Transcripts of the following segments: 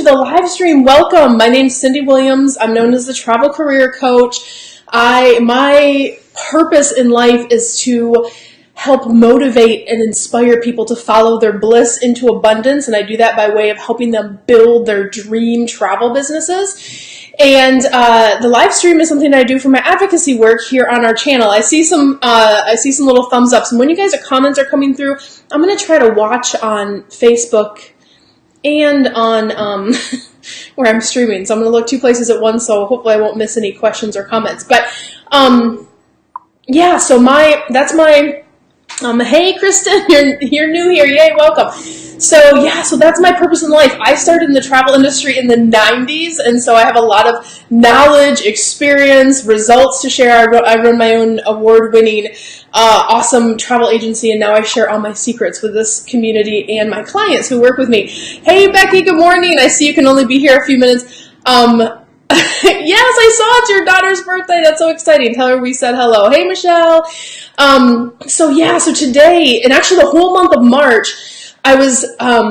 the live stream. Welcome. My name's Cindy Williams. I'm known as the Travel Career Coach. My purpose in life is to help motivate and inspire people to follow their bliss into abundance, and I do that by way of helping them build their dream travel businesses. And the live stream is something I do for my advocacy work here on our channel. I see some little thumbs ups, and when you guys' comments are coming through, I'm going to try to watch on Facebook and on where I'm streaming. So I'm going to look two places at once, so hopefully I won't miss any questions or comments. But yeah, so that's my hey Kristen, you're new here, yay, welcome. So yeah, so that's my purpose in life. I started in the travel industry in the 90s, and so I have a lot of knowledge, experience, results to share. I run my own award-winning, awesome travel agency, and now I share all my secrets with this community and my clients who work with me. Hey Becky, good morning. I see you can only be here a few minutes. Yes, I saw it's your daughter's birthday. That's so exciting. Tell her we said hello. Hey Michelle. So today, and actually the whole month of March, I was,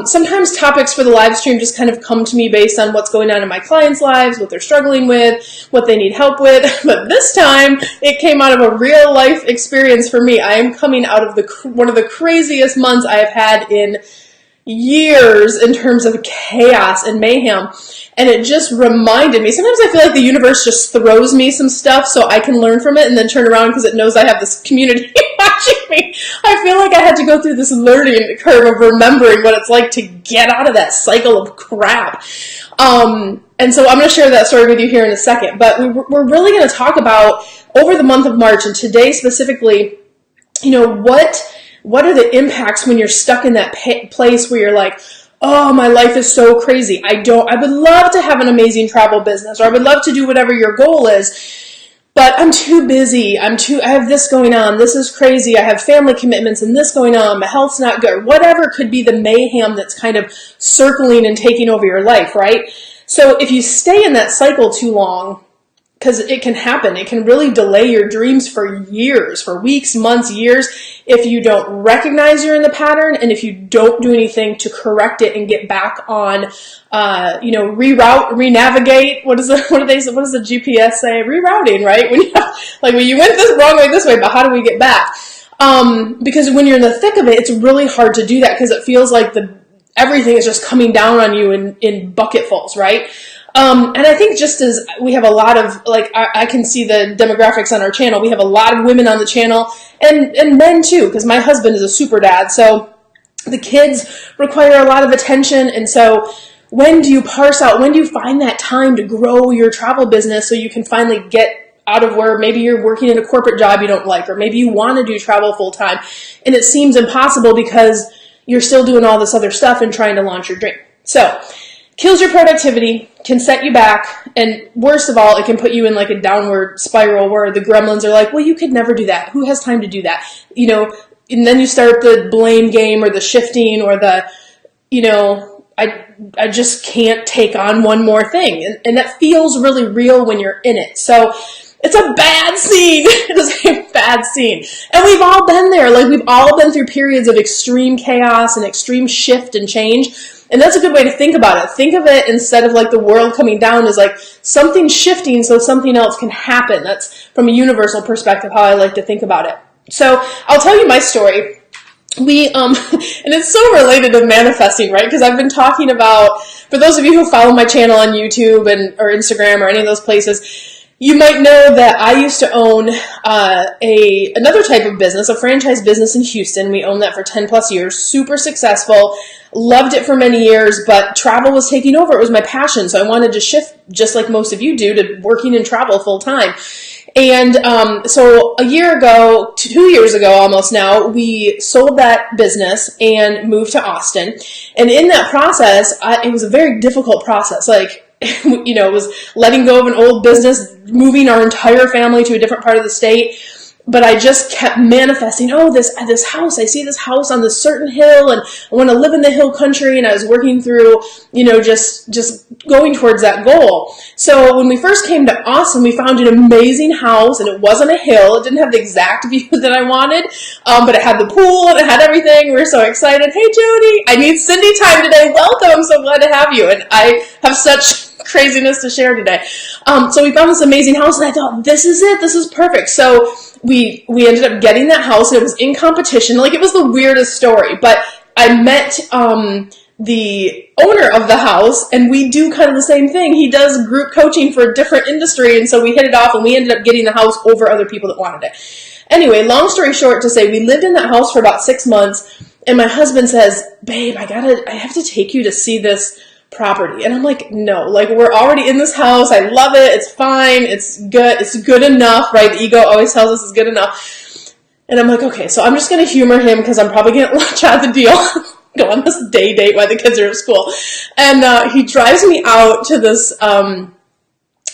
sometimes topics for the live stream just kind of come to me based on what's going on in my clients' lives, what they're struggling with, what they need help with. But this time, it came out of a real life experience for me. I am coming out of one of the craziest months I have had in years in terms of chaos and mayhem. And it just reminded me, sometimes I feel like the universe just throws me some stuff so I can learn from it and then turn around because it knows I have this community watching me. I feel like I had to go through this learning curve of remembering what it's like to get out of that cycle of crap. And so I'm going to share that story with you here in a second. But we're really going to talk about, over the month of March, and today specifically, what are the impacts when you're stuck in that place where you're like, oh, my life is so crazy. I would love to have an amazing travel business, or I would love to do whatever your goal is, but I'm too busy. I have this going on. This is crazy. I have family commitments and this going on. My health's not good. Whatever could be the mayhem that's kind of circling and taking over your life, right? So if you stay in that cycle too long, because it can happen. It can really delay your dreams for years, for weeks, months, years, if you don't recognize you're in the pattern and if you don't do anything to correct it and get back on, reroute, renavigate. What does the GPS say? Rerouting, right? When you went this wrong way this way, but how do we get back? Because when you're in the thick of it, it's really hard to do that because it feels like everything is just coming down on you in bucketfuls, right? And I think just as we have a lot of, I can see the demographics on our channel, we have a lot of women on the channel, and men too, because my husband is a super dad, so the kids require a lot of attention, and so when do you find that time to grow your travel business so you can finally get out of where maybe you're working in a corporate job you don't like, or maybe you want to do travel full time, and it seems impossible because you're still doing all this other stuff and trying to launch your dream. So, kills your productivity, can set you back, and worst of all, it can put you in like a downward spiral where the gremlins are like, well, you could never do that. Who has time to do that? And then you start the blame game or the shifting or I just can't take on one more thing. And that feels really real when you're in it. So it's a bad scene. It is a bad scene. And we've all been there. We've all been through periods of extreme chaos and extreme shift and change. And that's a good way to think about it. Think of it instead of the world coming down as something shifting so something else can happen. That's from a universal perspective how I like to think about it. So I'll tell you my story. And it's so related to manifesting, right? Because I've been talking about, for those of you who follow my channel on YouTube or Instagram or any of those places, you might know that I used to own another type of business, a franchise business in Houston. We owned that for 10 plus years, super successful, loved it for many years, but travel was taking over. It was my passion, so I wanted to shift, just like most of you do, to working in travel full time. And so a year ago, 2 years ago almost now, we sold that business and moved to Austin. And in that process, it was a very difficult process. It was letting go of an old business, moving our entire family to a different part of the state. but I just kept manifesting, oh, this house, I see this house on this certain hill, and I want to live in the hill country, and I was working through, just going towards that goal. So when we first came to Austin, we found an amazing house, and it wasn't a hill. It didn't have the exact view that I wanted, but it had the pool, and it had everything. We were so excited. Hey, Jody, I need Cindy time today. Welcome. I'm so glad to have you, and I have such craziness to share today. So we found this amazing house, and I thought, this is it. This is perfect. So we ended up getting that house, and it was in competition. Like, it was the weirdest story, but I met the owner of the house, and we do kind of the same thing. He does group coaching for a different industry, and so we hit it off, and we ended up getting the house over other people that wanted it. Anyway, long story short to say, we lived in that house for about 6 months, and my husband says, babe, I have to take you to see this property. And I'm like, no, like, we're already in this house. I love it. It's fine. It's good. It's good enough, right? The ego always tells us it's good enough. And I'm like, okay, so I'm just going to humor him because I'm probably going to lunch out the deal. Go on this day date while the kids are at school. And he drives me out to this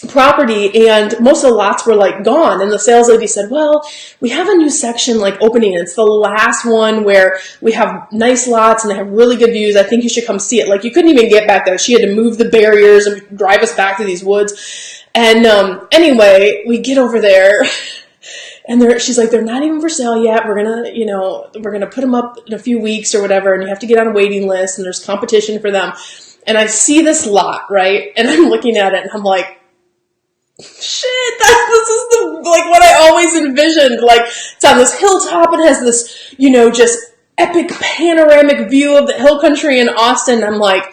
property, and most of the lots were like gone, and the sales lady said, well, we have a new section like opening, and it's the last one where we have nice lots and they have really good views. I think you should come see it. Like, you couldn't even get back there. She had to move the barriers and drive us back to these woods. And anyway, we get over there, and she's like, they're not even for sale yet. We're gonna put them up in a few weeks or whatever, and you have to get on a waiting list, and there's competition for them. And I see this lot, right, and I'm looking at it, and I'm like, shit, this is like what I always envisioned. Like, it's on this hilltop, it has this, just epic panoramic view of the hill country in Austin. I'm like,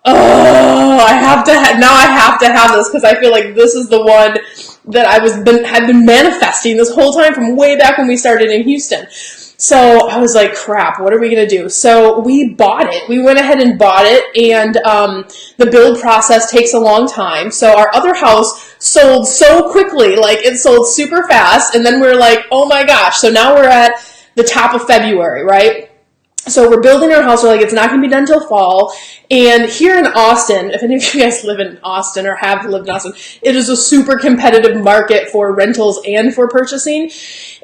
oh, I have to have this, because I feel like this is the one that had been manifesting this whole time from way back when we started in Houston. So I was like, crap, what are we going to do? So we bought it. We went ahead and bought it, and the build process takes a long time. So our other house sold so quickly, like, it sold super fast, and then we're like, oh my gosh. So now we're at the top of February, right? So we're building our house. We're like, it's not going to be done till fall. And here in Austin, if any of you guys live in Austin or have lived in Austin, it is a super competitive market for rentals and for purchasing.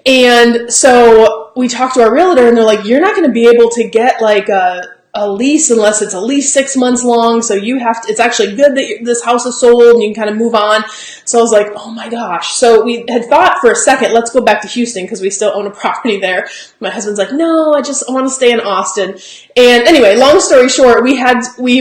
And so we talked to our realtor, and they're like, you're not going to be able to get like a lease unless it's at least 6 months long. So it's actually good that this house is sold and you can kind of move on. So I was like, oh my gosh. So we had thought for a second, let's go back to Houston because we still own a property there. My husband's like, no, I want to stay in Austin. And anyway, long story short, we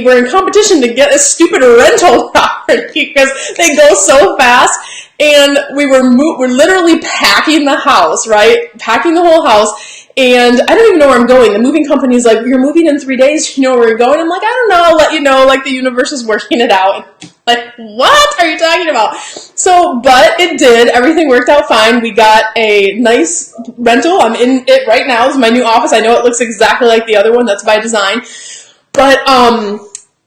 were in competition to get a stupid rental property because they go so fast. And we're literally packing the house, right? Packing the whole house. And I don't even know where I'm going. The moving company's like, you're moving in 3 days. You know where you're going? I'm like, I don't know. I'll let you know. Like, the universe is working it out. Like, what are you talking about? So, but it did. Everything worked out fine. We got a nice rental. I'm in it right now. It's my new office. I know it looks exactly like the other one. That's by design. But,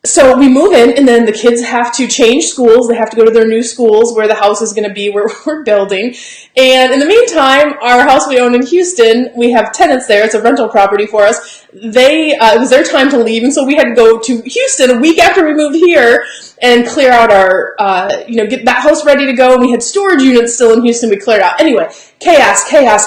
so we move in, and then the kids have to change schools. They have to go to their new schools where the house is going to be, where we're building. And in the meantime, our house we own in Houston, we have tenants there. It's a rental property for us. It was their time to leave, and so we had to go to Houston a week after we moved here and clear out our, get that house ready to go. And we had storage units still in Houston. We cleared out. Anyway, chaos,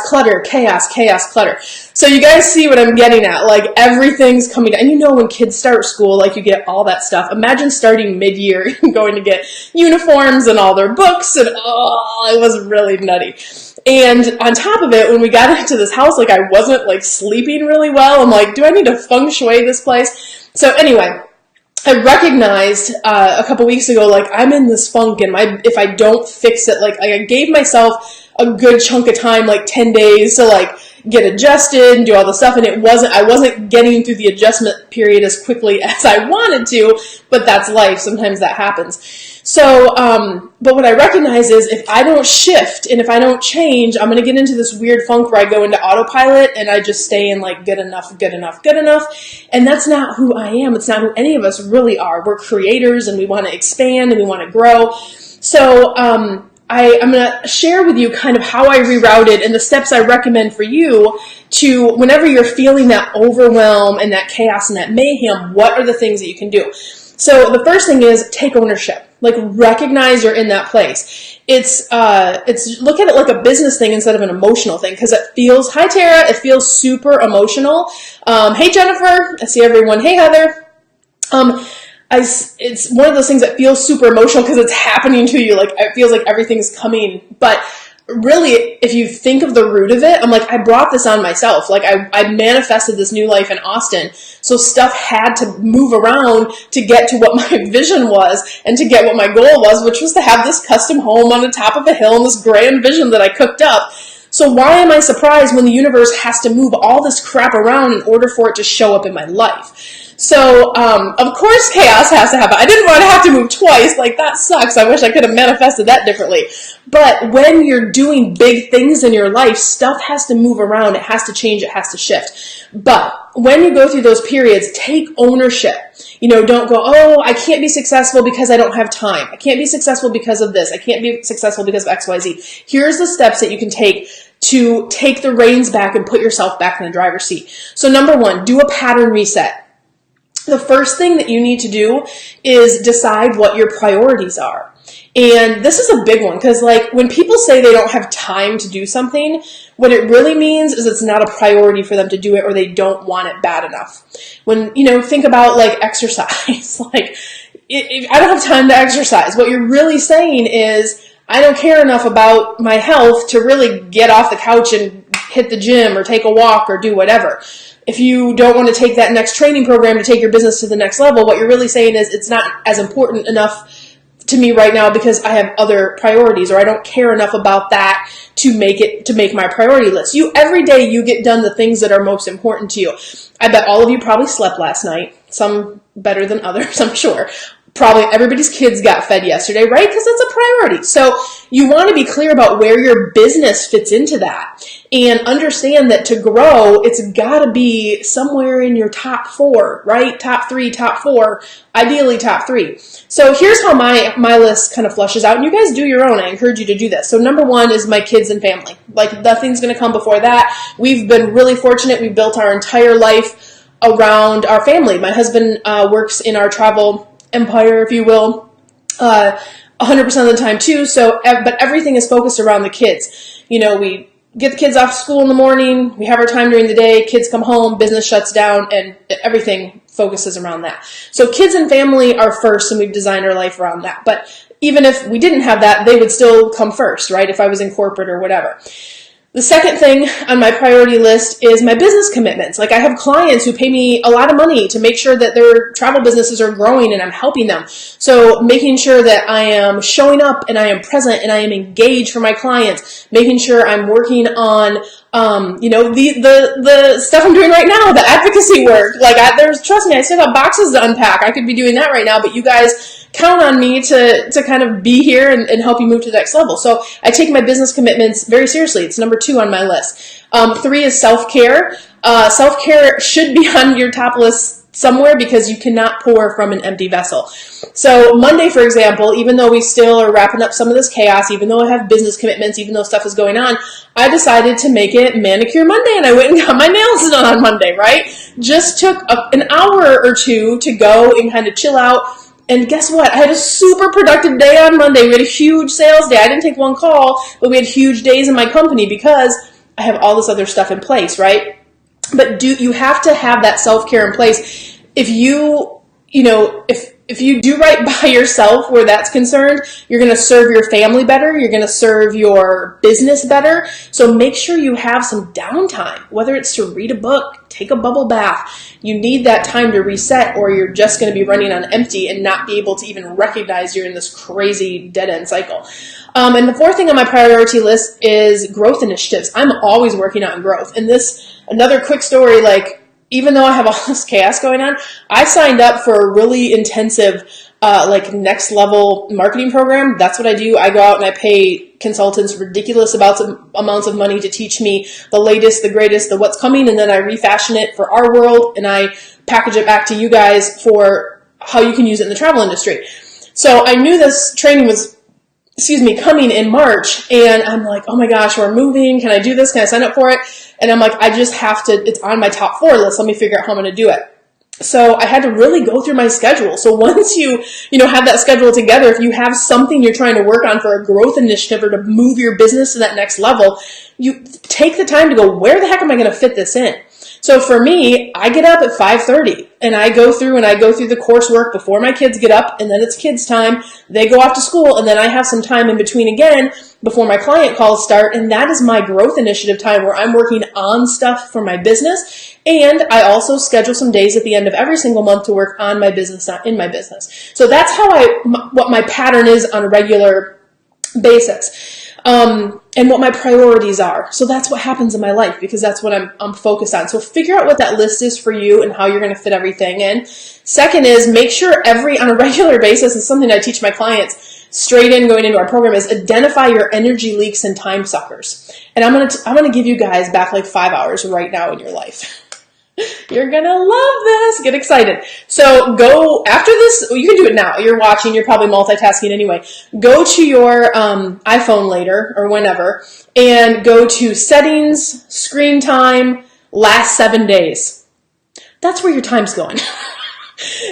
clutter, chaos, clutter. So you guys see what I'm getting at. Like, everything's coming. And when kids start school, like, you get all that stuff. Imagine starting mid-year and going to get uniforms and all their books. And, it was really nutty. And on top of it, when we got into this house, like, I wasn't, like, sleeping really well. I'm like, do I need to feng shui this place? So anyway, I recognized a couple weeks ago, like, I'm in this funk, and if I don't fix it, like, I gave myself a good chunk of time, like 10 days to, like, get adjusted and do all the stuff, and I wasn't getting through the adjustment period as quickly as I wanted to, but that's life. Sometimes that happens. So, but what I recognize is if I don't shift and if I don't change, I'm going to get into this weird funk where I go into autopilot and I just stay in, like, good enough. And that's not who I am. It's not who any of us really are. We're creators, and we want to expand and we want to grow. So, I'm going to share with you kind of how I rerouted and the steps I recommend for you to, whenever you're feeling that overwhelm and that chaos and that mayhem, what are the things that you can do? So the first thing is take ownership. Like, recognize you're in that place. It's look at it like a business thing instead of an emotional thing, because hi Tara, it feels super emotional. Hey Jennifer, I see everyone. Hey Heather. It's one of those things that feels super emotional because it's happening to you. Like, it feels like everything's coming. But really, if you think of the root of it, I'm like, I brought this on myself. Like, I manifested this new life in Austin. So stuff had to move around to get to what my vision was and to get what my goal was, which was to have this custom home on the top of a hill and this grand vision that I cooked up. So why am I surprised when the universe has to move all this crap around in order for it to show up in my life? So, of course chaos has to happen. I didn't want to have to move twice. Like, that sucks. I wish I could have manifested that differently. But when you're doing big things in your life, stuff has to move around. It has to change. It has to shift. But when you go through those periods, take ownership. Don't go, oh, I can't be successful because I don't have time. I can't be successful because of this. I can't be successful because of XYZ. Here's the steps that you can take to take the reins back and put yourself back in the driver's seat. So number one, do a pattern reset. The first thing that you need to do is decide what your priorities are. And this is a big one, because like when people say they don't have time to do something, what it really means is it's not a priority for them to do it, or they don't want it bad enough. When, think about like exercise, like I don't have time to exercise. What you're really saying is, I don't care enough about my health to really get off the couch and hit the gym or take a walk or do whatever. If you don't want to take that next training program to take your business to the next level, what you're really saying is it's not as important enough to me right now because I have other priorities, or I don't care enough about that to make my priority list. Every day you get done the things that are most important to you. I bet all of you probably slept last night, some better than others, I'm sure. Probably everybody's kids got fed yesterday, right? Because it's a priority. So you want to be clear about where your business fits into that, and understand that to grow, it's got to be somewhere in your top 4, right? Top 3, top 4, ideally top 3. So here's how my list kind of flushes out, and you guys do your own. I encourage you to do this. So number 1 is my kids and family. Like, nothing's going to come before that. We've been really fortunate. We built our entire life around our family. My husband works in our travel empire, if you will, 100% of the time too. So, but everything is focused around the kids. We get the kids off school in the morning, we have our time during the day, kids come home, business shuts down, and everything focuses around that. So kids and family are first, and we've designed our life around that. But even if we didn't have that, they would still come first, right? If I was in corporate or whatever. The second thing on my priority list is my business commitments. Like, I have clients who pay me a lot of money to make sure that their travel businesses are growing and I'm helping them. So making sure that I am showing up and I am present and I am engaged for my clients, making sure I'm working on, the stuff I'm doing right now, the advocacy work. Like, trust me, I still got boxes to unpack. I could be doing that right now, but you guys count on me to kind of be here and help you move to the next level. So I take my business commitments very seriously. It's number 2 on my list. 3 is self-care. Self-care should be on your top list somewhere, because you cannot pour from an empty vessel. So Monday, for example, even though we still are wrapping up some of this chaos, even though I have business commitments, even though stuff is going on, I decided to make it Manicure Monday, and I went and got my nails done on Monday, right? Just took an hour or 2 to go and kind of chill out. And guess what? I had a super productive day on Monday. We had a huge sales day. I didn't take one call, but we had huge days in my company because I have all this other stuff in place, right? But you have to have that self-care in place. If if you do right by yourself where that's concerned, you're going to serve your family better. You're going to serve your business better. So make sure you have some downtime, whether it's to read a book, take a bubble bath. You need that time to reset, or you're just going to be running on empty and not be able to even recognize you're in this crazy dead-end cycle. And the 4th thing on my priority list is growth initiatives. I'm always working on growth. And another quick story, like, even though I have all this chaos going on, I signed up for a really intensive, next level marketing program. That's what I do. I go out and I pay consultants ridiculous amounts of money to teach me the latest, the greatest, the what's coming, and then I refashion it for our world and I package it back to you guys for how you can use it in the travel industry. So I knew this training was coming in March, and I'm like, oh my gosh, we're moving. Can I do this? Can I sign up for it? And I'm like, I just have to, it's on my top 4 list. Let me figure out how I'm going to do it. So I had to really go through my schedule. So once you have that schedule together, if you have something you're trying to work on for a growth initiative or to move your business to that next level, you take the time to go, where the heck am I going to fit this in? So for me, I get up at 5:30 and I go through the coursework before my kids get up, and then it's kids' time. They go off to school, and then I have some time in between again before my client calls start, and that is my growth initiative time where I'm working on stuff for my business. And I also schedule some days at the end of every single month to work on my business, not in my business. So that's how what my pattern is on a regular basis. And what my priorities are. So that's what happens in my life because that's what I'm focused on. So figure out what that list is for you and how you're going to fit everything in. Second is make sure on a regular basis, is something I teach my clients straight in going into our program, is identify your energy leaks and time suckers. And I'm going to give you guys back like 5 hours right now in your life. You're going to love this. Get excited. So go after this. You can do it now. You're watching. You're probably multitasking anyway. Go to your iPhone later or whenever and go to settings, screen time, last 7 days. That's where your time's going.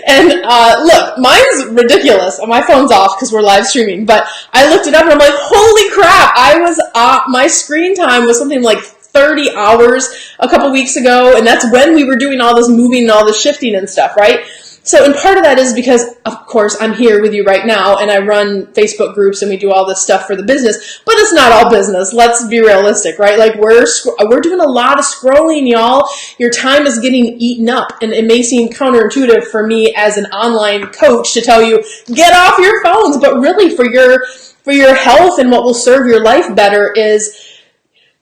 And look, mine's ridiculous. My phone's off because we're live streaming. But I looked it up and I'm like, holy crap. My screen time was something like 30 hours a couple weeks ago, and that's when we were doing all this moving and all this shifting and stuff, right? So, and part of that is because, of course, I'm here with you right now, and I run Facebook groups, and we do all this stuff for the business, but it's not all business. Let's be realistic, right? Like, we're doing a lot of scrolling, y'all. Your time is getting eaten up, and it may seem counterintuitive for me as an online coach to tell you, get off your phones, but really for your health and what will serve your life better is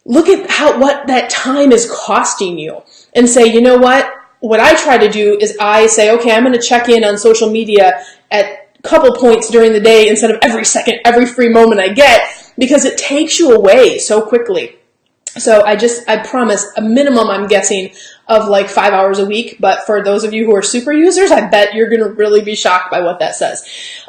look at what that time is costing you and say, you know what? What I try to do is I say, okay, I'm going to check in on social media at a couple points during the day instead of every second, every free moment I get, because it takes you away so quickly. So I promise a minimum, I'm guessing, of like 5 hours a week. But for those of you who are super users, I bet you're going to really be shocked by what that says.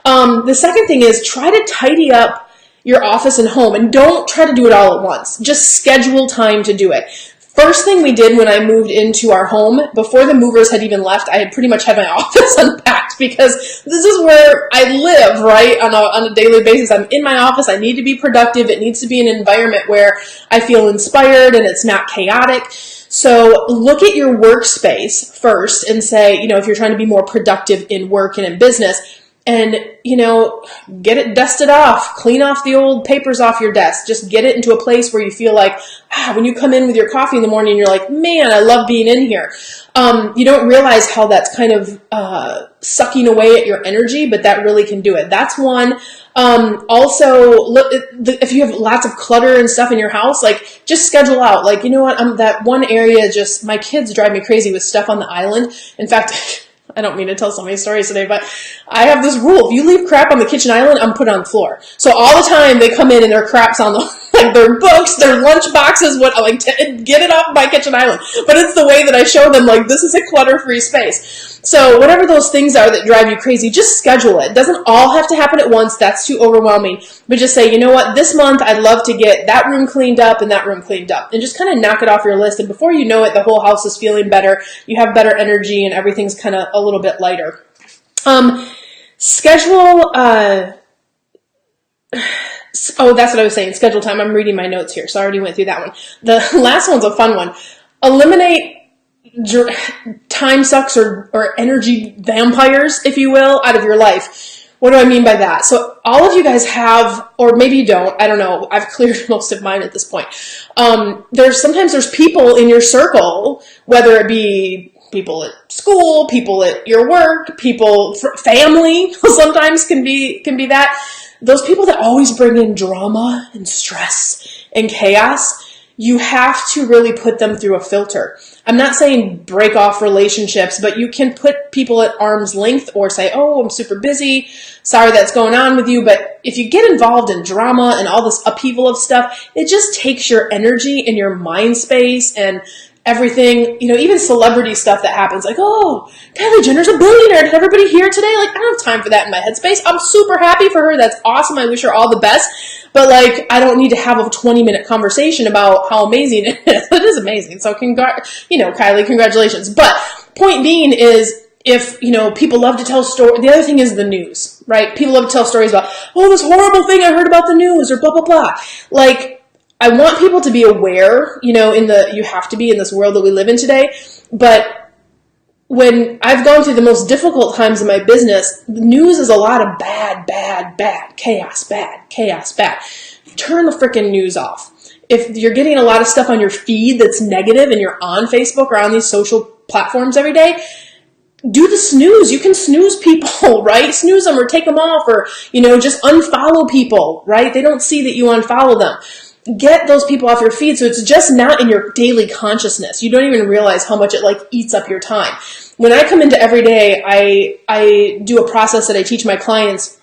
The second thing is try to tidy up your office and home, and don't try to do it all at once. Just schedule time to do it. First thing we did when I moved into our home, before the movers had even left, I had pretty much had my office unpacked because this is where I live, right? On a daily basis. I'm in my office. I need to be productive. It needs to be an environment where I feel inspired and it's not chaotic. So look at your workspace first and say, if you're trying to be more productive in work and in business, and, get it dusted off, clean off the old papers off your desk. Just get it into a place where you feel like, when you come in with your coffee in the morning, you're like, man, I love being in here. You don't realize how that's kind of sucking away at your energy, but that really can do it. That's one. Also, look, if you have lots of clutter and stuff in your house, like just schedule out. Like, you know what? That one area, my kids drive me crazy with stuff on the island. In fact, I don't mean to tell so many stories today, but I have this rule. If you leave crap on the kitchen island, I'm put on the floor. So all the time they come in and their crap's on their books, their lunch boxes, get it off my kitchen island. But it's the way that I show them, this is a clutter-free space. So whatever those things are that drive you crazy, just schedule it. It doesn't all have to happen at once. That's too overwhelming. But just say, you know what, this month I'd love to get that room cleaned up and that room cleaned up. And just kind of knock it off your list. And before you know it, the whole house is feeling better. You have better energy and everything's kind of a little bit lighter. Schedule, that's what I was saying, schedule time. I'm reading my notes here, so I already went through that one. The last one's a fun one. Eliminate time sucks or energy vampires, if you will, out of your life. What do I mean by that? So all of you guys have, or maybe you don't, I don't know, I've cleared most of mine at this point. Sometimes there's people in your circle, whether it be people at school, people at your work, family sometimes can be that. Those people that always bring in drama and stress and chaos, you have to really put them through a filter. I'm not saying break off relationships, but you can put people at arm's length or say, oh, I'm super busy. Sorry that's going on with you. But if you get involved in drama and all this upheaval of stuff, it just takes your energy and your mind space and everything, even celebrity stuff that happens, like, oh, Kylie Jenner's a billionaire. Did everybody hear today? Like, I don't have time for that in my headspace. I'm super happy for her. That's awesome. I wish her all the best. But, I don't need to have a 20-minute conversation about how amazing it is. It is amazing. So, Kylie, congratulations. But point being is, if, people love to tell stories, the other thing is the news, right? People love to tell stories about, oh, this horrible thing I heard about the news, or blah, blah, blah. Like, I want people to be aware, you have to be in this world that we live in today. But when I've gone through the most difficult times in my business, the news is a lot of bad, chaos, bad. Turn the freaking news off. If you're getting a lot of stuff on your feed that's negative and you're on Facebook or on these social platforms every day, do the snooze. You can snooze people, right? Snooze them or take them off, or, just unfollow people, right? They don't see that you unfollow them. Get those people off your feed so it's just not in your daily consciousness. You don't even realize how much it eats up your time. When I come into every day, I do a process that I teach my clients,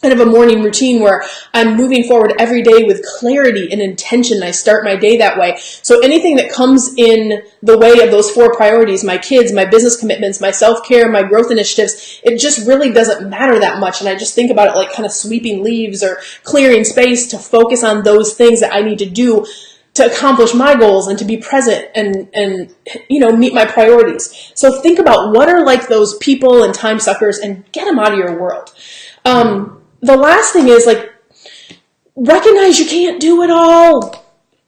kind of a morning routine where I'm moving forward every day with clarity and intention. I start my day that way. So anything that comes in the way of those 4 priorities, my kids, my business commitments, my self-care, my growth initiatives, it just really doesn't matter that much. And I just think about it like kind of sweeping leaves or clearing space to focus on those things that I need to do to accomplish my goals and to be present and meet my priorities. So think about what are those people and time suckers and get them out of your world. The last thing is recognize you can't do it all.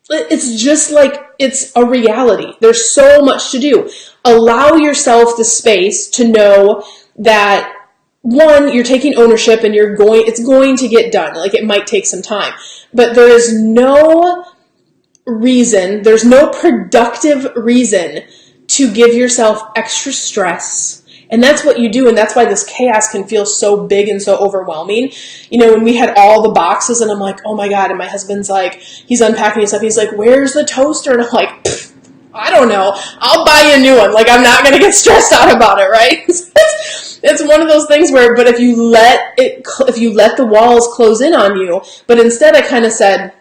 It's just it's a reality. There's so much to do. Allow yourself the space to know that, one, you're taking ownership and it's going to get done. It might take some time, but there is no reason, there's no productive reason to give yourself extra stress. And that's what you do, and that's why this chaos can feel so big and so overwhelming. When we had all the boxes, and I'm like, oh my God, and my husband's he's unpacking his stuff, he's like, where's the toaster? And I'm like, I don't know, I'll buy you a new one. I'm not going to get stressed out about it, right? It's one of those things where, but if you let the walls close in on you, but instead I kind of said,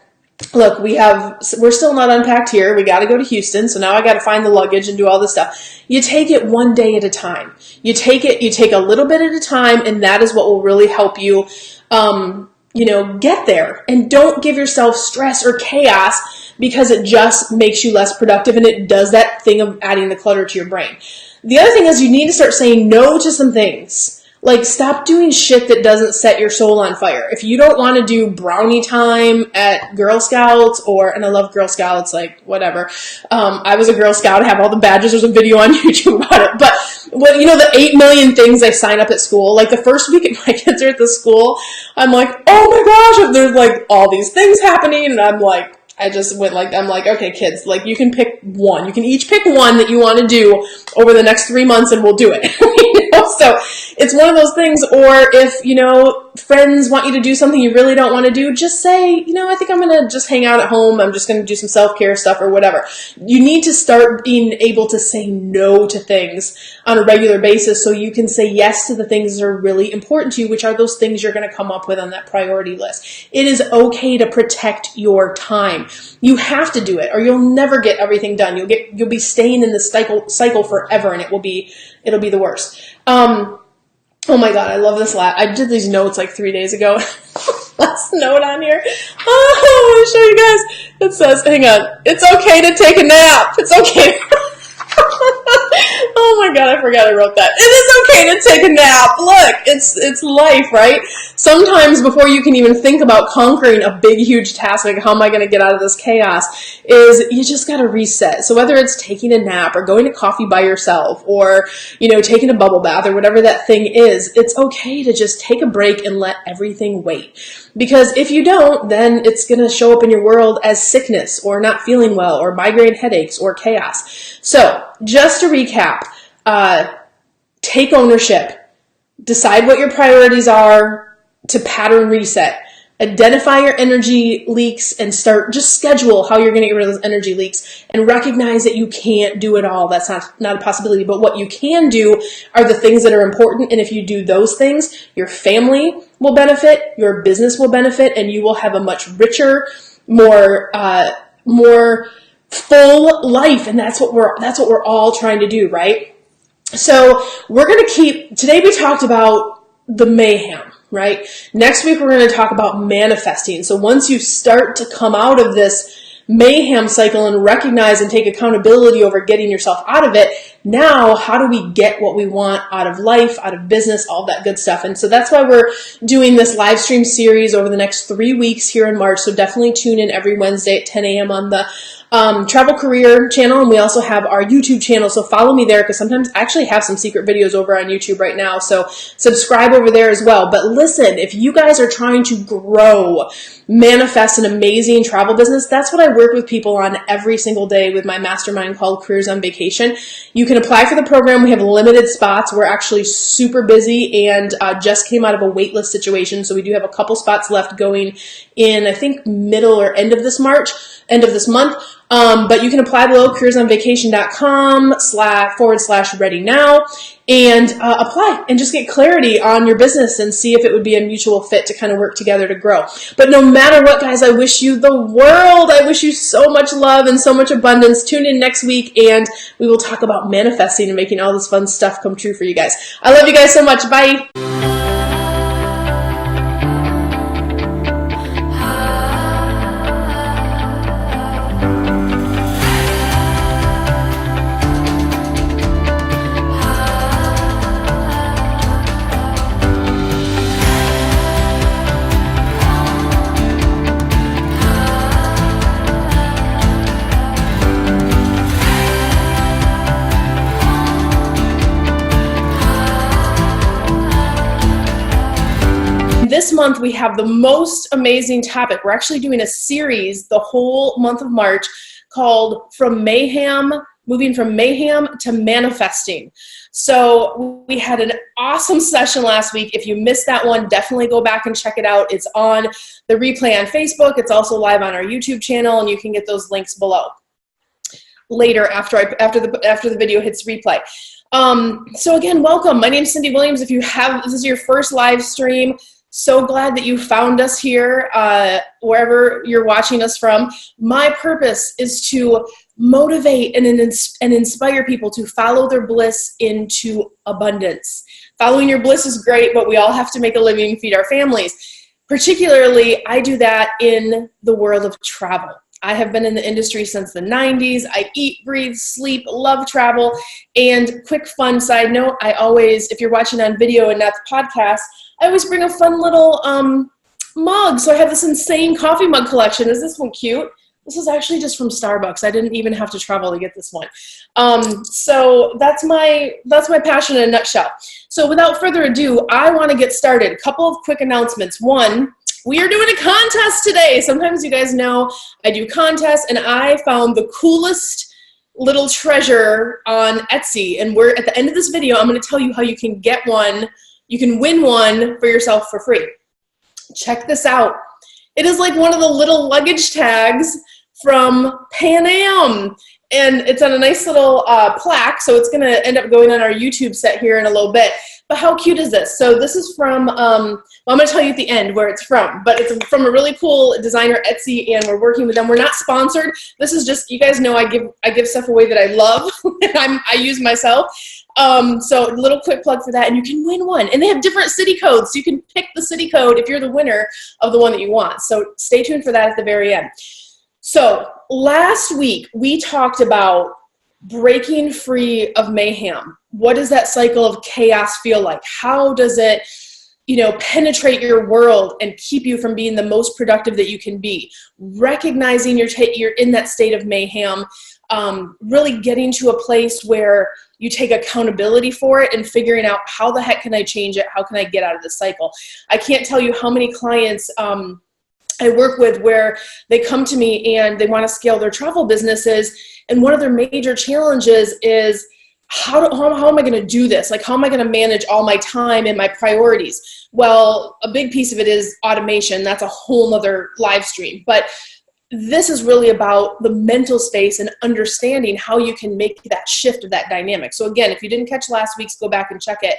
look, we're still not unpacked here. We got to go to Houston. So now I got to find the luggage and do all this stuff. You take it one day at a time. You take a little bit at a time, and that is what will really help you, get there. And don't give yourself stress or chaos because it just makes you less productive, and it does that thing of adding the clutter to your brain. The other thing is you need to start saying no to some things. Stop doing shit that doesn't set your soul on fire. If you don't want to do brownie time at Girl Scouts and I love Girl Scouts, whatever. I was a Girl Scout, I have all the badges, there's a video on YouTube about it. But, the 8 million things I sign up at school, the first week my kids are at the school, I'm like, oh my gosh, there's all these things happening, and I just went I'm okay, kids, you can pick one. You can each pick one that you want to do over the next 3 months and we'll do it. So it's one of those things, or if, friends want you to do something you really don't want to do, just say, I think I'm going to just hang out at home. I'm just going to do some self-care stuff or whatever. You need to start being able to say no to things on a regular basis so you can say yes to the things that are really important to you, which are those things you're going to come up with on that priority list. It is okay to protect your time. You have to do it or you'll never get everything done. You'll be staying in this cycle forever, and it'll be the worst. Oh my God, I love this. I did these notes 3 days ago. Last note on here. Oh, I want to show you guys. It says, hang on. It's okay to take a nap. It's okay. Oh my God, I forgot I wrote that. It is okay to take a nap. Look, it's life, right? Sometimes before you can even think about conquering a big, huge task, how am I going to get out of this chaos, is you just got to reset. So whether it's taking a nap or going to coffee by yourself or, taking a bubble bath or whatever that thing is, it's okay to just take a break and let everything wait. Because if you don't, then it's going to show up in your world as sickness or not feeling well or migraine headaches or chaos. So just to recap, take ownership, decide what your priorities are to pattern reset, identify your energy leaks and just schedule how you're going to get rid of those energy leaks and recognize that you can't do it all. That's not a possibility, but what you can do are the things that are important. And if you do those things, your family will benefit, your business will benefit, and you will have a much richer, more full life. And that's what we're all trying to do, right? So we're going to today we talked about the mayhem, right? Next week, we're going to talk about manifesting. So once you start to come out of this mayhem cycle and recognize and take accountability over getting yourself out of it. Now, how do we get what we want out of life, out of business, all that good stuff? And so that's why we're doing this live stream series over the next 3 weeks here in March. So definitely tune in every Wednesday at 10 a.m. on the Travel Career channel. And we also have our YouTube channel. So follow me there, because sometimes I actually have some secret videos over on YouTube right now. So subscribe over there as well. But listen, if you guys are trying to grow, manifest an amazing travel business, that's what I work with people on every single day with my mastermind called Careers on Vacation. You can apply for the program. We have limited spots. We're actually super busy and just came out of a waitlist situation. So we do have a couple spots left going in, I think, middle or end of this month. But you can apply below careersonvacation.com/ready now and apply and just get clarity on your business and see if it would be a mutual fit to kind of work together to grow. But no matter what, guys, I wish you the world. I wish you so much love and so much abundance. Tune in next week and we will talk about manifesting and making all this fun stuff come true for you guys. I love you guys so much. Bye. This month, we have the most amazing topic. We're actually doing a series the whole month of March called Moving from Mayhem to Manifesting. So we had an awesome session last week. If you missed that one, definitely go back and check it out. It's on the replay on Facebook. It's also live on our YouTube channel, and you can get those links below later after the video hits replay. So again, welcome. My name is Cindy Williams. If this is your first live stream, so glad that you found us here, wherever you're watching us from. My purpose is to motivate and inspire people to follow their bliss into abundance. Following your bliss is great, but we all have to make a living and feed our families. Particularly, I do that in the world of travel. I have been in the industry since the 90s. I eat, breathe, sleep, love travel. And quick fun side note, I always, if you're watching on video and not the podcast, I always bring a fun little mug. So I have this insane coffee mug collection. Is this one cute? This is actually just from Starbucks. I didn't even have to travel to get this one. So that's my passion in a nutshell. So without further ado, I want to get started. A couple of quick announcements. One, we are doing a contest today. Sometimes you guys know I do contests, and I found the coolest little treasure on Etsy. And we're at the end of this video, I'm going to tell you how you can get one. You can win one for yourself for free. Check this out. It is like one of the little luggage tags from Pan Am. And it's on a nice little plaque, so it's going to end up going on our YouTube set here in a little bit. But how cute is this? So this is from, well, I'm going to tell you at the end where it's from. But it's from a really cool designer, Etsy, and we're working with them. We're not sponsored. This is just, you guys know I give stuff away that I love and I use myself. So a little quick plug for that, and you can win one. And they have different city codes, so you can pick the city code if you're the winner of the one that you want. So stay tuned for that at the very end. So last week, we talked about breaking free of mayhem. What does that cycle of chaos feel like? How does it, penetrate your world and keep you from being the most productive that you can be? Recognizing you're in that state of mayhem, really getting to a place where you take accountability for it and figuring out how the heck can I change it? How can I get out of this cycle? I can't tell you how many clients I work with where they come to me and they want to scale their travel businesses. And one of their major challenges is, how am I going to do this? Like, how am I going to manage all my time and my priorities? Well, a big piece of it is automation. That's a whole nother live stream. But this is really about the mental space and understanding how you can make that shift of that dynamic. So again, if you didn't catch last week's, go back and check it.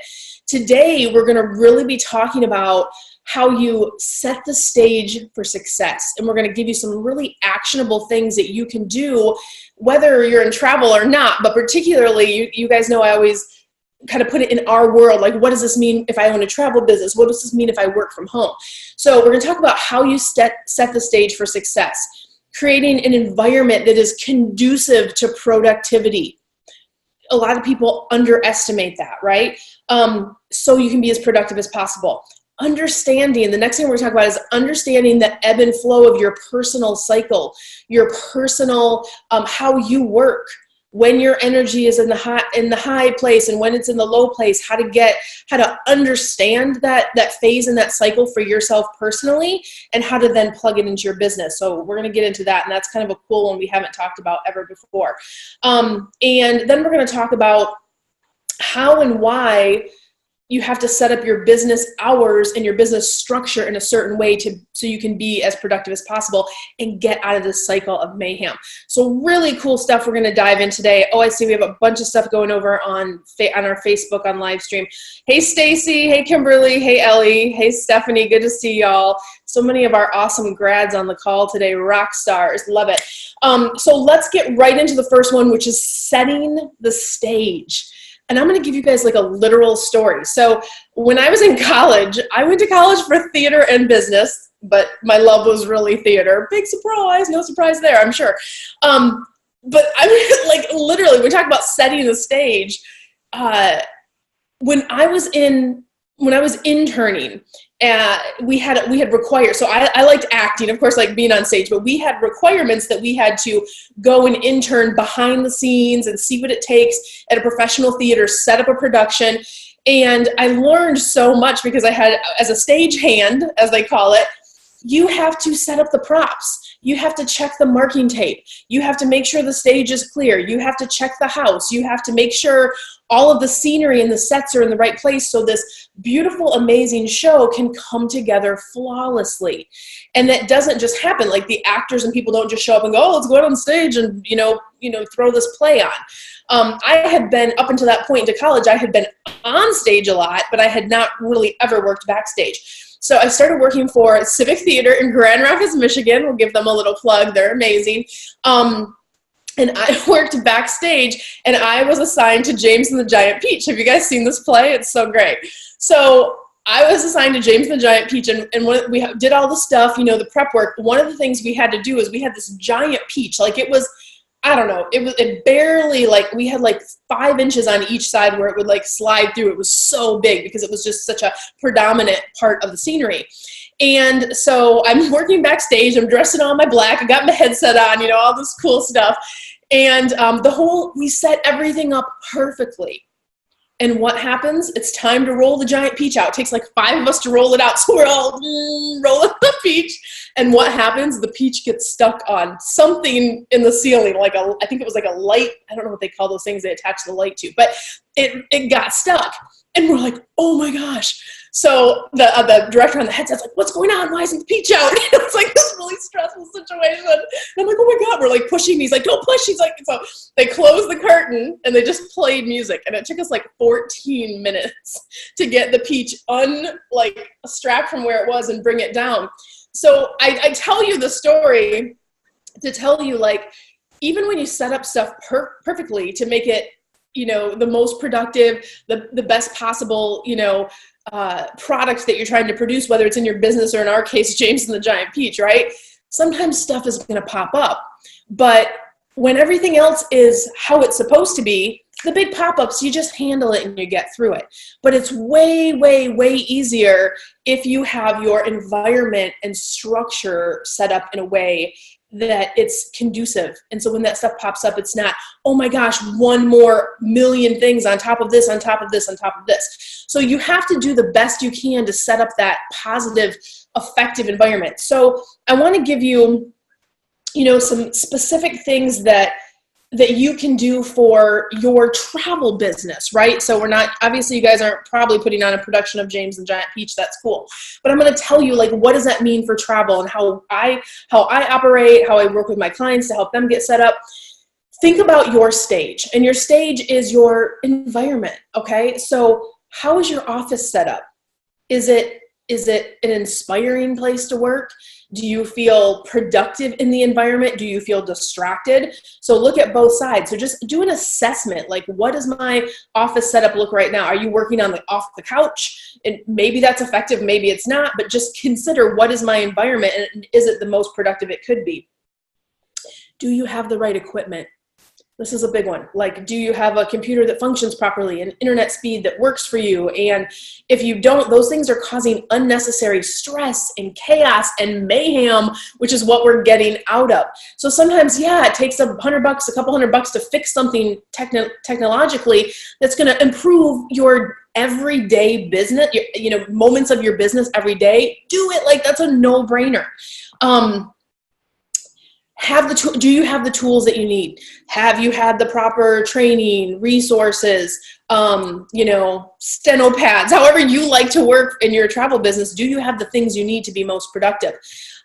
Today, we're going to really be talking about how you set the stage for success. And we're going to give you some really actionable things that you can do, whether you're in travel or not. But particularly, you guys know I always kind of put it in our world. Like, what does this mean if I own a travel business? What does this mean if I work from home? So we're going to talk about how you set the stage for success. creating an environment that is conducive to productivity. A lot of people underestimate that, right? So you can be as productive as possible. Understanding, the next thing we're going to talk about is understanding the ebb and flow of your personal cycle, your personal, how you work, when your energy is in the high place and when it's in the low place, how to understand that phase and that cycle for yourself personally, and how to then plug it into your business. So we're going to get into that, and that's kind of a cool one we haven't talked about ever before. And then we're going to talk about how and why you have to set up your business hours and your business structure in a certain way so you can be as productive as possible and get out of this cycle of mayhem. So really cool stuff we're going to dive in today. Oh, I see we have a bunch of stuff going over on our Facebook on live stream. Hey, Stacy. Hey, Kimberly. Hey, Ellie. Hey, Stephanie. Good to see y'all. So many of our awesome grads on the call today. Rock stars. Love it. So let's get right into the first one, which is setting the stage. And I'm going to give you guys like a literal story. So when I was in college, I went to college for theater and business, but my love was really theater. Big surprise, no surprise there, I'm sure. But I mean, like literally, we talk about setting the stage. When I was interning, we had required, so I liked acting, of course, like being on stage, but we had requirements that we had to go and intern behind the scenes and see what it takes at a professional theater, set up a production. And I learned so much because I had, as a stage hand, as they call it, you have to set up the props. You have to check the marking tape. You have to make sure the stage is clear. You have to check the house. You have to make sure all of the scenery and the sets are in the right place so this beautiful, amazing show can come together flawlessly. And that doesn't just happen. Like the actors and people don't just show up and go, oh, let's go out on stage and, throw this play on. I had been, up until that point into college, I had been on stage a lot, but I had not really ever worked backstage. So I started working for Civic Theater in Grand Rapids, Michigan. We'll give them a little plug. They're amazing. And I worked backstage, and I was assigned to James and the Giant Peach. Have you guys seen this play? It's so great. So I was assigned to James and the Giant Peach, and when we did all the stuff, the prep work, one of the things we had to do is we had this giant peach. Like it was, I don't know, it barely, like we had like 5 inches on each side where it would like slide through. It was so big because it was just such a predominant part of the scenery. And so I'm working backstage, I'm dressed in all my black, I got my headset on, all this cool stuff. And we set everything up perfectly. And what happens? It's time to roll the giant peach out. It takes like 5 of us to roll it out. So we're all rolling the peach. And what happens? The peach gets stuck on something in the ceiling, I think it was like a light. I don't know what they call those things they attach the light to, but it got stuck. And we're like, oh my gosh. So the director on the headset's like, what's going on? Why isn't the peach out? It's like this really stressful situation. And I'm like, oh my God, we're like pushing. He's like, don't push. He's like, so they closed the curtain and they just played music. And it took us like 14 minutes to get the peach strapped from where it was and bring it down. So I tell you the story to tell you, like, even when you set up stuff perfectly to make it, the most productive, the best possible, product that you're trying to produce, whether it's in your business or in our case, James and the Giant Peach, right? Sometimes stuff is going to pop up. But when everything else is how it's supposed to be, the big pop-ups, you just handle it and you get through it. But it's way, way, way easier if you have your environment and structure set up in a way that it's conducive. And so when that stuff pops up, it's not, oh my gosh, 1 more million things on top of this, on top of this, on top of this. So you have to do the best you can to set up that positive, effective environment. So I want to give you, some specific things that you can do for your travel business, right? So we're not, obviously you guys aren't probably putting on a production of James and the Giant Peach, that's cool. But I'm going to tell you, like, what does that mean for travel and how I operate, how I work with my clients to help them get set up. Think about your stage, and your stage is your environment, okay? So how is your office set up? Is it an inspiring place to work? Do you feel productive in the environment? Do you feel distracted? So look at both sides. So just do an assessment. Like, what does my office setup look right now? Are you working off the couch? And maybe that's effective, maybe it's not, but just consider, what is my environment and is it the most productive it could be? Do you have the right equipment? This is a big one. Like, do you have a computer that functions properly, an internet speed that works for you? And if you don't, those things are causing unnecessary stress and chaos and mayhem, which is what we're getting out of. So sometimes, yeah, it takes $100, a couple $100 to fix something technologically that's going to improve your everyday business, moments of your business every day. Do it. Like, that's a no-brainer. Do you have the tools that you need? Have you had the proper training, resources, steno pads, however you like to work in your travel business? Do you have the things you need to be most productive?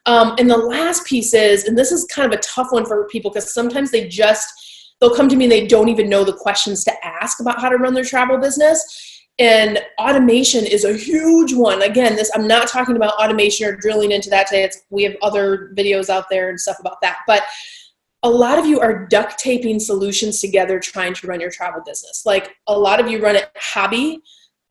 And the last piece is, and this is kind of a tough one for people because sometimes they'll come to me and they don't even know the questions to ask about how to run their travel business. And automation is a huge one. Again, I'm not talking about automation or drilling into that today. We have other videos out there and stuff about that. But a lot of you are duct taping solutions together trying to run your travel business. Like, a lot of you run at hobby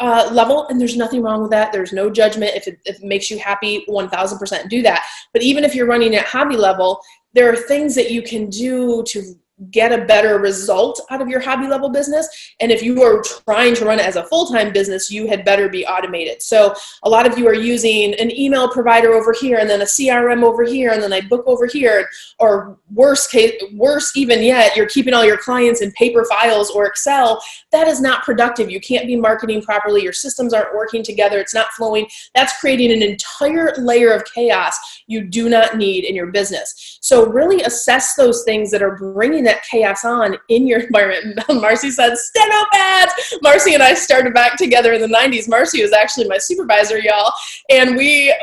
level, and there's nothing wrong with that. There's no judgment. If it makes you happy, 1000% do that. But even if you're running at hobby level, there are things that you can do to get a better result out of your hobby level business. And if you are trying to run it as a full-time business, you had better be automated. So a lot of you are using an email provider over here, and then a CRM over here, and then a book over here, or worse even yet, you're keeping all your clients in paper files or Excel. That is not productive. You can't be marketing properly. Your systems aren't working together. It's not flowing. That's creating an entire layer of chaos you do not need in your business. So really assess those things that are bringing that chaos on in your environment. Marcy said, steno pads. Marcy and I started back together in the 90s. Marcy was actually my supervisor, y'all. And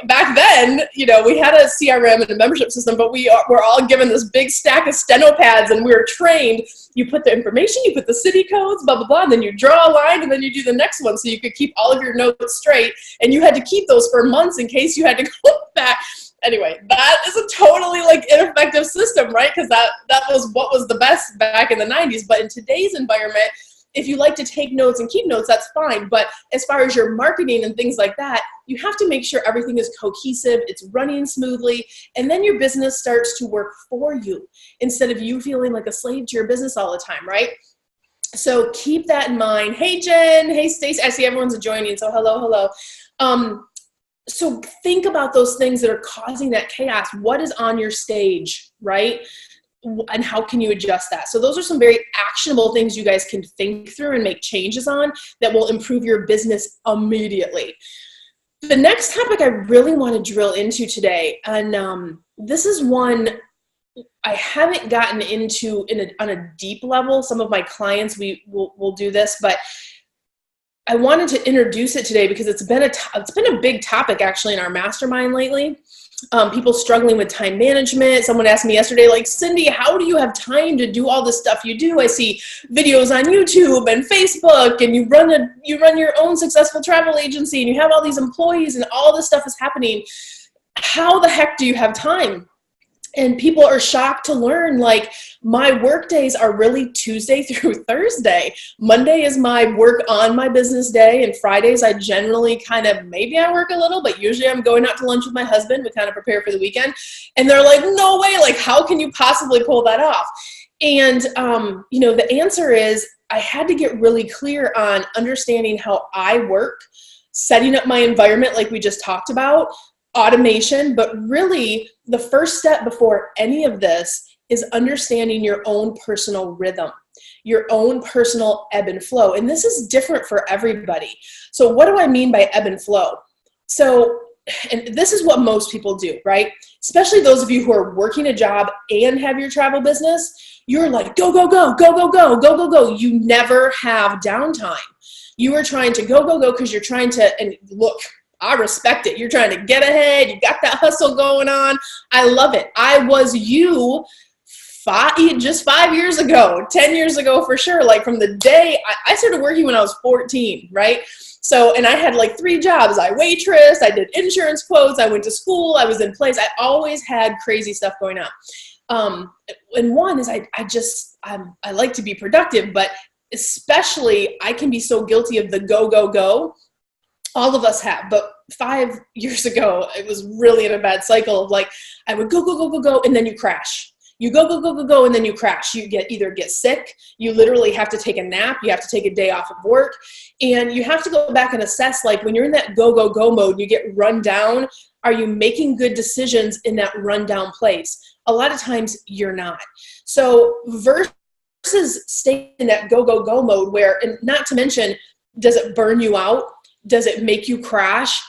back then, we had a CRM and a membership system, but we were all given this big stack of steno pads, and we were trained. You put the information, you put the city codes, blah, blah, blah, and then you draw a line, and then you do the next one so you could keep all of your notes straight. And you had to keep those for months in case you had to go back. Anyway, that is a totally ineffective system, right? Because that was what was the best back in the 90s. But in today's environment, if you like to take notes and keep notes, that's fine. But as far as your marketing and things like that, you have to make sure everything is cohesive, it's running smoothly, and then your business starts to work for you instead of you feeling like a slave to your business all the time, right? So keep that in mind. Hey, Jen. Hey, Stacy. I see everyone's joining, so hello. So think about those things that are causing that chaos. What is on your stage, right? And how can you adjust that? So those are some very actionable things you guys can think through and make changes on that will improve your business immediately. The next topic I really want to drill into today, and this is one I haven't gotten into on a deep level. Some of my clients, will do this, but I wanted to introduce it today because it's been a big topic actually in our mastermind lately. People struggling with time management. Someone asked me yesterday, Cindy, how do you have time to do all this stuff you do? I see videos on YouTube and Facebook, and you run your own successful travel agency, and you have all these employees, and all this stuff is happening. How the heck do you have time? And people are shocked to learn, my work days are really Tuesday through Thursday. Monday is my work on my business day, and Fridays I generally maybe I work a little, but usually I'm going out to lunch with my husband. We kind of prepare for the weekend. And they're like, no way, how can you possibly pull that off? And, the answer is I had to get really clear on understanding how I work, setting up my environment like we just talked about, automation, but really the first step before any of this is understanding your own personal rhythm, your own personal ebb and flow. And this is different for everybody. So what do I mean by ebb and flow? So, and this is what most people do, right? Especially those of you who are working a job and have your travel business, you're like, go, go, go, go, go, go, go, go, go. You never have downtime. You are trying to go, go, go, because you're trying to, and look, I respect it. You're trying to get ahead. You got that hustle going on. I love it. I was you just 5 years ago, 10 years ago for sure. From the day I started working when I was 14, right? So, and I had 3 jobs. I waitressed, I did insurance quotes, I went to school, I was in plays. I always had crazy stuff going on. And one is I like to be productive, but especially I can be so guilty of the go, go, go. All of us have, but 5 years ago, it was really in a bad cycle of I would go, go, go, go, go, and then you crash. You go, go, go, go, go, and then you crash. You either get sick, you literally have to take a nap, you have to take a day off of work, and you have to go back and assess, like when you're in that go, go, go mode, you get run down, are you making good decisions in that run down place? A lot of times you're not. So versus staying in that go, go, go mode where, and not to mention, does it burn you out? Does it make you crash?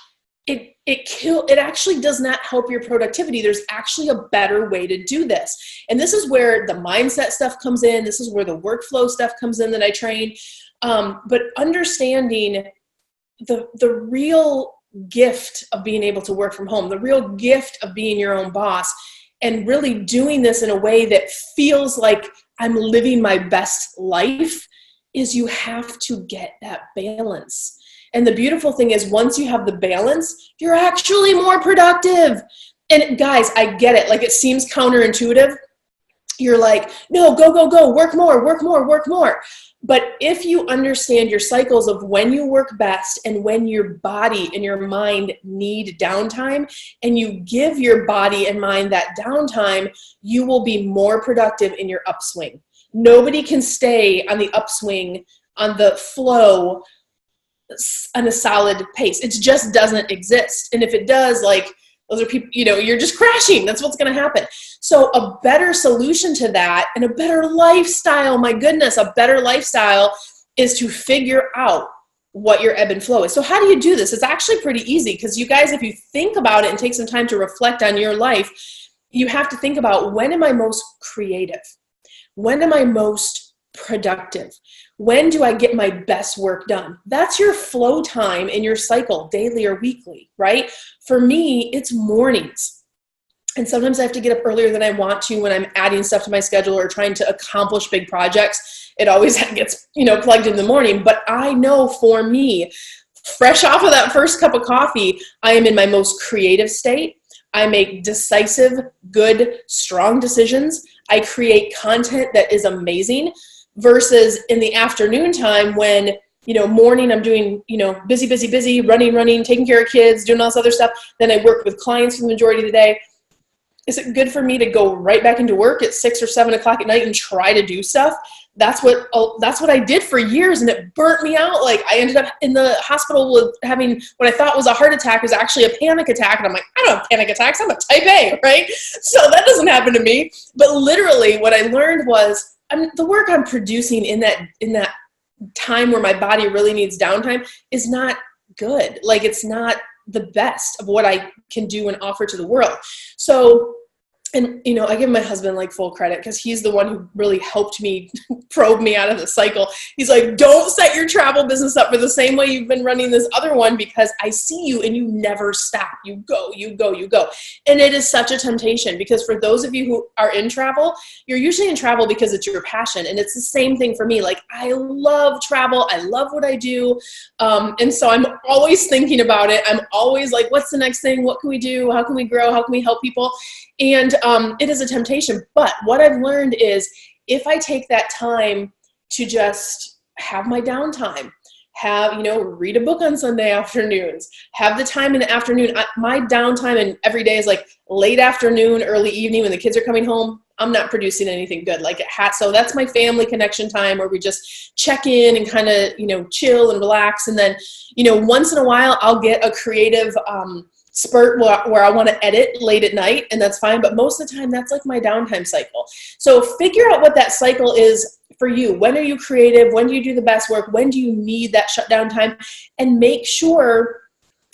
It actually does not help your productivity. There's actually a better way to do this. And this is where the mindset stuff comes in. This is where the workflow stuff comes in that I train. But understanding the real gift of being able to work from home, the real gift of being your own boss, and really doing this in a way that feels like I'm living my best life, is you have to get that balance. And the beautiful thing is, once you have the balance, you're actually more productive. And guys, I get it. Like, it seems counterintuitive. You're like, no, go, go, go, work more, work more, work more. But if you understand your cycles of when you work best and when your body and your mind need downtime, and you give your body and mind that downtime, you will be more productive in your upswing. Nobody can stay on the upswing, on the flow, on a solid pace. It just doesn't exist. And if it does, like, those are people, you're just crashing. That's what's going to happen. So a better solution to that, and a better lifestyle, my goodness, a better lifestyle, is to figure out what your ebb and flow is. So how do you do this? It's actually pretty easy, because you guys, if you think about it and take some time to reflect on your life, you have to think about, when am I most creative? When am I most productive? When do I get my best work done? That's your flow time in your cycle, daily or weekly, right? For me, it's mornings. And sometimes I have to get up earlier than I want to when I'm adding stuff to my schedule or trying to accomplish big projects. It always gets, plugged in the morning. But I know for me, fresh off of that first cup of coffee, I am in my most creative state. I make decisive, good, strong decisions. I create content that is amazing. Versus in the afternoon time when, morning I'm doing, busy, running, taking care of kids, doing all this other stuff. Then I work with clients for the majority of the day. Is it good for me to go right back into work at 6 or 7 o'clock at night and try to do stuff? That's what I did for years, and it burnt me out. Like, I ended up in the hospital with having what I thought was a heart attack was actually a panic attack. And I'm like, I don't have panic attacks. I'm a type A, right? So that doesn't happen to me. But literally what I learned was, the work I'm producing in that time where my body really needs downtime is not good. Like, it's not the best of what I can do and offer to the world. So, and, I give my husband full credit, because he's the one who really helped me probe me out of the cycle. He's like, don't set your travel business up for the same way you've been running this other one, because I see you and you never stop. You go, you go, you go. And it is such a temptation, because for those of you who are in travel, you're usually in travel because it's your passion. And it's the same thing for me. Like, I love travel. I love what I do. And so I'm always thinking about it. I'm always like, what's the next thing? What can we do? How can we grow? How can we help people? And it is a temptation. But what I've learned is, if I take that time to just have my downtime, read a book on Sunday afternoons, have the time in the afternoon. My downtime and every day is like late afternoon, early evening when the kids are coming home. I'm not producing anything good. So that's my family connection time, where we just check in and kind of, chill and relax. And then, once in a while I'll get a creative, spurt where I want to edit late at night, and that's fine. But most of the time, that's like my downtime cycle. So figure out what that cycle is for you. When are you creative? When do you do the best work? When do you need that shutdown time? And make sure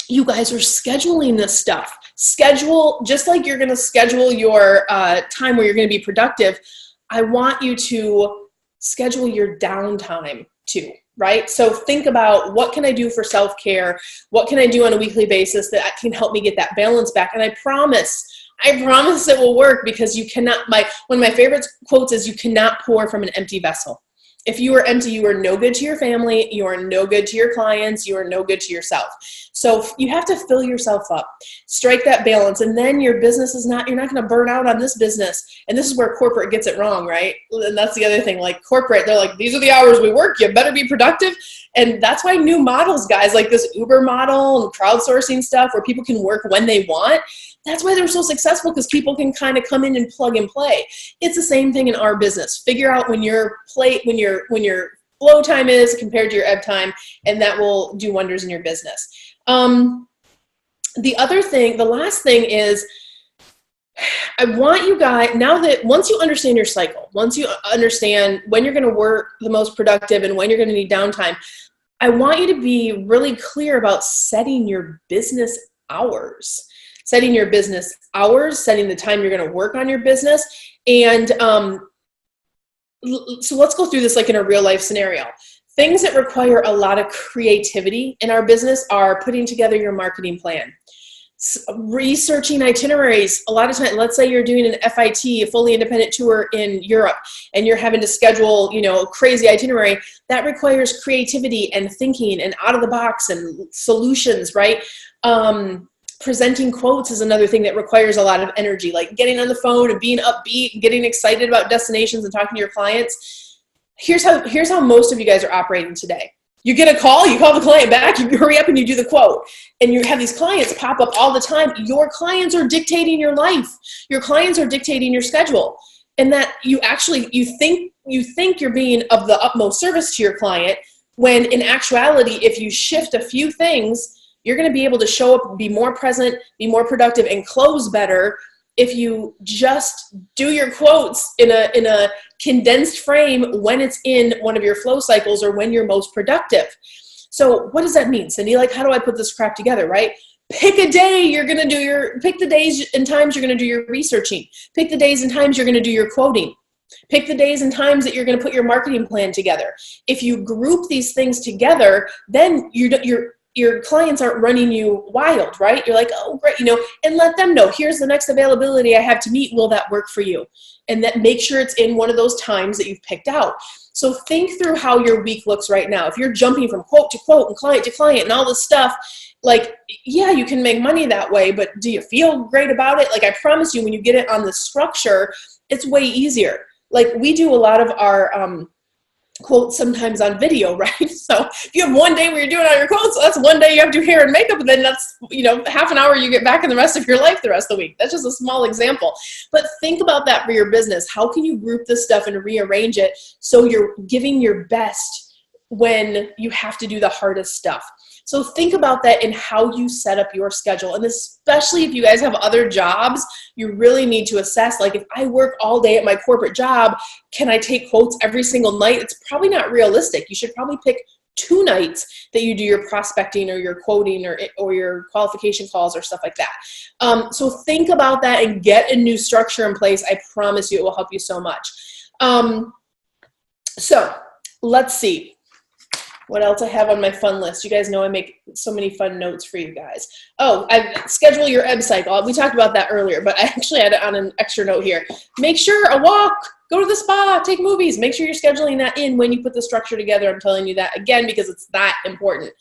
you guys are scheduling this stuff. Schedule, just like you're going to schedule your time where you're going to be productive. I want you to schedule your downtime too. Right? So think about, what can I do for self-care? What can I do on a weekly basis that can help me get that balance back? And I promise it will work, because you cannot, one of my favorite quotes is, you cannot pour from an empty vessel. If you are empty, you are no good to your family, you are no good to your clients, you are no good to yourself. So you have to fill yourself up, strike that balance, and then your business is not, you're not going to burn out on this business. And this is where corporate gets it wrong, right? And that's the other thing, like corporate, they're like, these are the hours we work, you better be productive. And that's why new models, guys, like this Uber model and crowdsourcing stuff where people can work when they want, that's why they're so successful, because people can kind of come in and plug and play. It's the same thing in our business. Figure out when your flow time is compared to your ebb time, and that will do wonders in your business. The last thing is, I want you guys, now that once you understand your cycle, once you understand when you're going to work the most productive and when you're going to need downtime, I want you to be really clear about setting your business hours. Setting your business hours, setting the time you're going to work on your business. And so let's go through this like in a real life scenario. Things that require a lot of creativity in our business are putting together your marketing plan, researching itineraries. A lot of times, let's say you're doing an FIT, a fully independent tour in Europe, and you're having to schedule, a crazy itinerary. That requires creativity and thinking and out of the box and solutions, right? Presenting quotes is another thing that requires a lot of energy, like getting on the phone and being upbeat and getting excited about destinations and talking to your clients. Here's how most of you guys are operating today. You get a call, you call the client back, you hurry up and you do the quote. And you have these clients pop up all the time. Your clients are dictating your life. Your clients are dictating your schedule. And that you think you're being of the utmost service to your client, when in actuality, if you shift a few things, you're going to be able to show up, be more present, be more productive, and close better if you just do your quotes in a condensed frame when it's in one of your flow cycles or when you're most productive. So what does that mean, Cindy? Like, how do I put this crap together, right? Pick a day pick the days and times you're going to do your researching. Pick the days and times you're going to do your quoting. Pick the days and times that you're going to put your marketing plan together. If you group these things together, then your clients aren't running you wild, right? You're like, oh, great, and let them know, here's the next availability I have to meet. Will that work for you? And that make sure it's in one of those times that you've picked out. So think through how your week looks right now. If you're jumping from quote to quote and client to client and all this stuff, like, yeah, you can make money that way, but do you feel great about it? Like, I promise you, when you get it on the structure, it's way easier. Like, we do a lot of our, quotes sometimes on video, right? So if you have one day where you're doing all your quotes, that's one day you have to do hair and makeup, and then that's, half an hour you get back in the rest of your life the rest of the week. That's just a small example. But think about that for your business. How can you group this stuff and rearrange it so you're giving your best when you have to do the hardest stuff? So think about that in how you set up your schedule. And especially if you guys have other jobs, you really need to assess, like, if I work all day at my corporate job, can I take quotes every single night? It's probably not realistic. You should probably pick 2 nights that you do your prospecting or your quoting or your qualification calls or stuff like that. So think about that and get a new structure in place. I promise you it will help you so much. So let's see what else I have on my fun list. You guys know I make so many fun notes for you guys. Oh, I schedule your ebb cycle. We talked about that earlier, but I actually had it on an extra note here. Make sure a walk, go to the spa, take movies. Make sure you're scheduling that in when you put the structure together. I'm telling you that again because it's that important.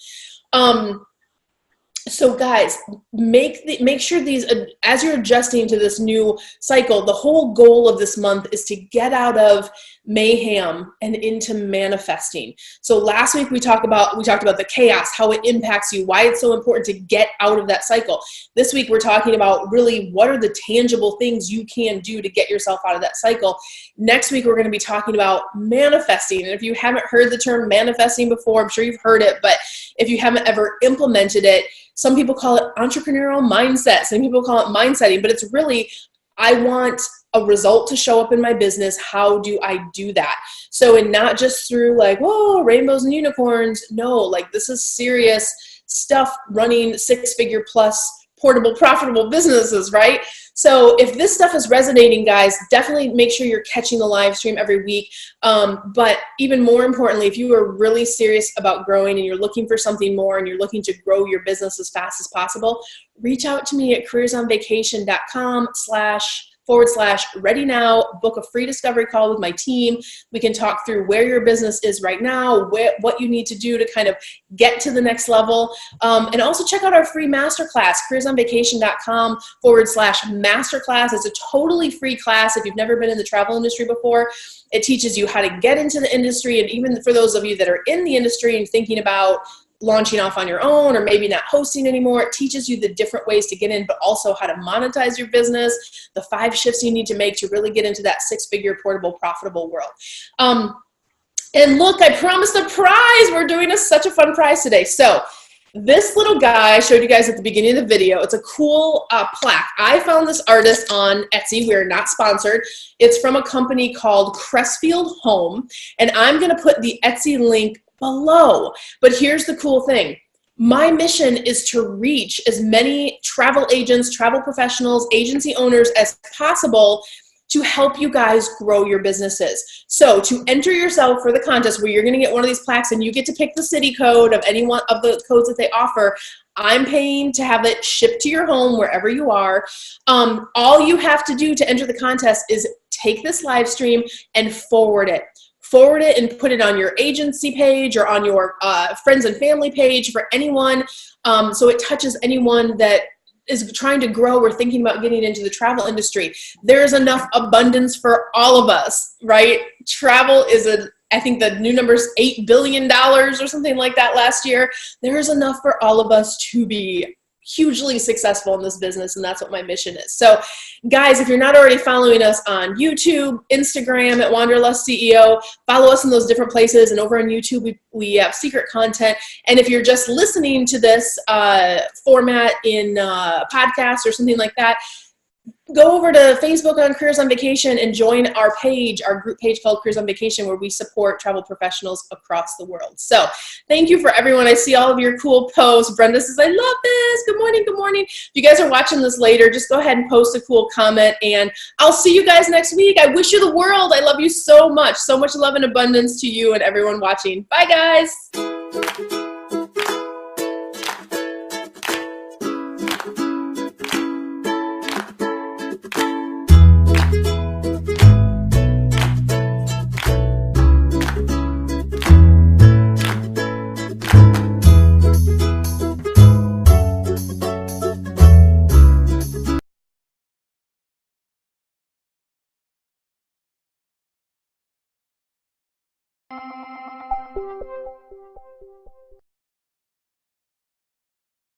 So guys, make sure these, as you're adjusting to this new cycle, the whole goal of this month is to get out of mayhem and into manifesting. So last week we talked about the chaos, how it impacts you, why it's so important to get out of that cycle. This week we're talking about really what are the tangible things you can do to get yourself out of that cycle. Next week we're going to be talking about manifesting. And if you haven't heard the term manifesting before, I'm sure you've heard it, but if you haven't ever implemented it, some people call it entrepreneurial mindset. Some people call it mindsetting, but it's really, I want a result to show up in my business. How do I do that? So, and not just through like, whoa, rainbows and unicorns. No, like this is serious stuff, running 6-figure plus portable, profitable businesses, right? So if this stuff is resonating, guys, definitely make sure you're catching the live stream every week. But even more importantly, if you are really serious about growing and you're looking for something more and you're looking to grow your business as fast as possible, reach out to me at careersonvacation.com/ ready now, book a free discovery call with my team. We can talk through where your business is right now, what you need to do to kind of get to the next level. And also check out our free masterclass, careersonvacation.com/masterclass. It's a totally free class if you've never been in the travel industry before. It teaches you how to get into the industry, and even for those of you that are in the industry and thinking about launching off on your own or maybe not hosting anymore, it teaches you the different ways to get in, but also how to monetize your business, the 5 shifts you need to make to really get into that 6-figure portable profitable world. And look, I promised a prize. We're doing such a fun prize today. So this little guy I showed you guys at the beginning of the video, it's a cool plaque. I found this artist on Etsy. We're not sponsored. It's from a company called Crestfield Home, and I'm going to put the Etsy link below. But here's the cool thing. My mission is to reach as many travel agents, travel professionals, agency owners as possible to help you guys grow your businesses. So to enter yourself for the contest where you're gonna get one of these plaques and you get to pick the city code of any one of the codes that they offer, I'm paying to have it shipped to your home wherever you are. All you have to do to enter the contest is take this live stream and forward it. Forward it and put it on your agency page or on your friends and family page for anyone, so it touches anyone that is trying to grow or thinking about getting into the travel industry. There's enough abundance for all of us, right? Travel is I think the new number is $8 billion or something like that last year. There's enough for all of us to be hugely successful in this business, and that's what my mission is. So guys, if you're not already following us on YouTube, Instagram at Wanderlust CEO, follow us in those different places, and over on YouTube we have secret content. And if you're just listening to this format in podcast or something like that, go over to Facebook on Careers on Vacation and join our page, our group page called Careers on Vacation, where we support travel professionals across the world. So thank you for everyone. I see all of your cool posts. Brenda says, I love this. Good morning, good morning. If you guys are watching this later, just go ahead and post a cool comment, and I'll see you guys next week. I wish you the world. I love you so much. So much love and abundance to you and everyone watching. Bye, guys.